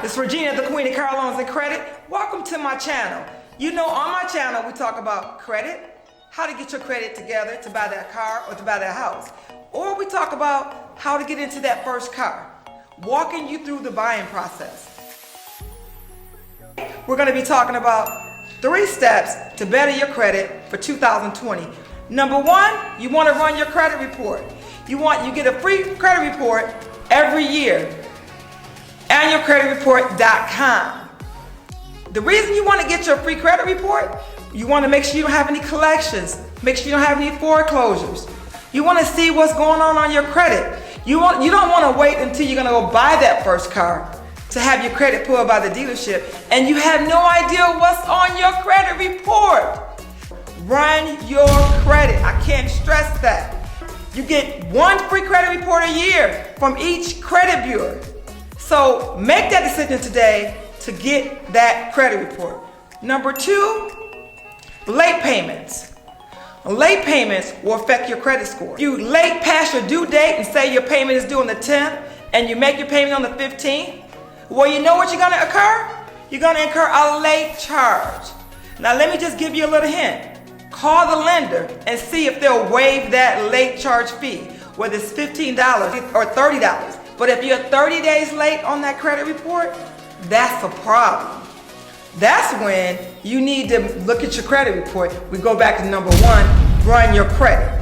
This is Regina, the Queen of Car Loans and Credit. Welcome to my channel. You know, on my channel, we talk about credit, how to get your credit together to buy that car or to buy that house. Or we talk about how to get into that first car, walking you through the buying process. We're going to be talking about 3 steps to better your credit for 2020. Number 1, you want to run your credit report. You get a free credit report every year. Annualcreditreport.com. The reason you want to get your free credit report, you want to make sure you don't have any collections, make sure you don't have any foreclosures. You want to see what's going on your credit. You don't want to wait until you're going to go buy that first car to have your credit pulled by the dealership and you have no idea what's on your credit report. Run your credit. I can't stress that. You get 1 free credit report a year from each credit bureau. So make that decision today to get that credit report. Number 2, late payments. Late payments will affect your credit score. If you late past your due date and say your payment is due on the 10th and you make your payment on the 15th, well, you know what you're going to incur? You're going to incur a late charge. Now let me just give you a little hint. Call the lender and see if they'll waive that late charge fee, whether it's $15 or $30. But if you're 30 days late on that credit report, that's a problem. That's when you need to look at your credit report. We go back to number 1, run your credit.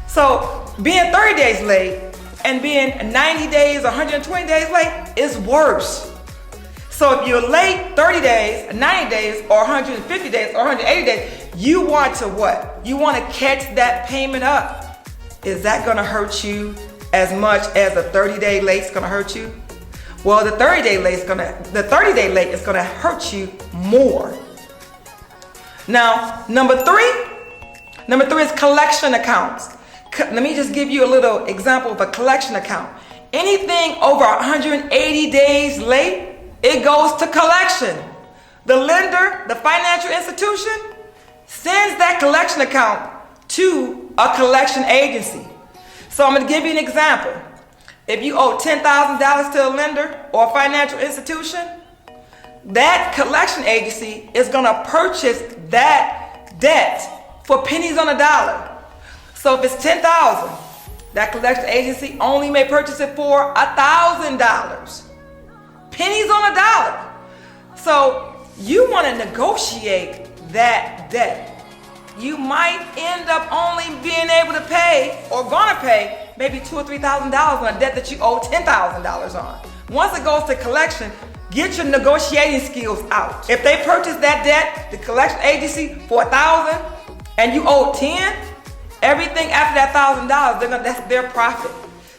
So being 30 days late and being 90 days or 120 days late is worse. So if you're late 30 days, 90 days, or 150 days, or 180 days, you want to what? You want to catch that payment up. Is that going to hurt you as much as a 30-day late is going to hurt you? Well, the 30-day late is going to hurt you more. Now, number 3 is collection accounts. Let me just give you a little example of a collection account. Anything over 180 days late, it goes to collection. The lender, the financial institution, sends that collection account to a collection agency. So I'm going to give you an example. If you owe $10,000 to a lender or a financial institution, that collection agency is going to purchase that debt for pennies on a dollar. So if it's $10,000, that collection agency only may purchase it for $1,000. Pennies on a dollar. So you want to negotiate that debt. You might end up only being able to pay or gonna pay maybe $2,000 or $3,000 on a debt that you owe $10,000 on. Once it goes to collection, get your negotiating skills out. If they purchase that debt, the collection agency, for $1,000 and you owe $10,000, everything after that $1,000, that's their profit.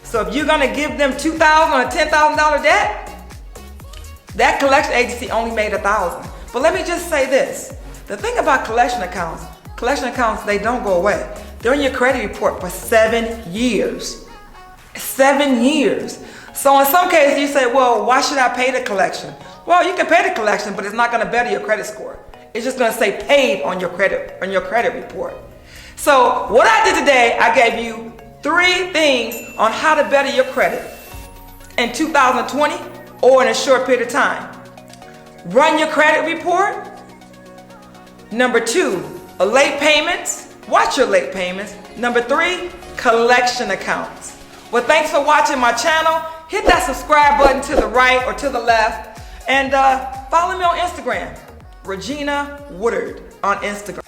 So if you're gonna give them $2,000 on a $10,000 debt, that collection agency only made $1,000. But let me just say this. The thing about collection accounts, they don't go away. They're in your credit report for 7 years. 7 years. So in some cases you say, well, why should I pay the collection? Well, you can pay the collection, but it's not going to better your credit score. It's just going to say paid on your credit report. So what I did today, I gave you 3 things on how to better your credit in 2020 or in a short period of time. Run your credit report. Number 2, late payments. Watch your late payments. Number 3, collection accounts. Well, thanks for watching my channel. Hit that subscribe button to the right or to the left. And follow me on Instagram. Regina Woodard on Instagram.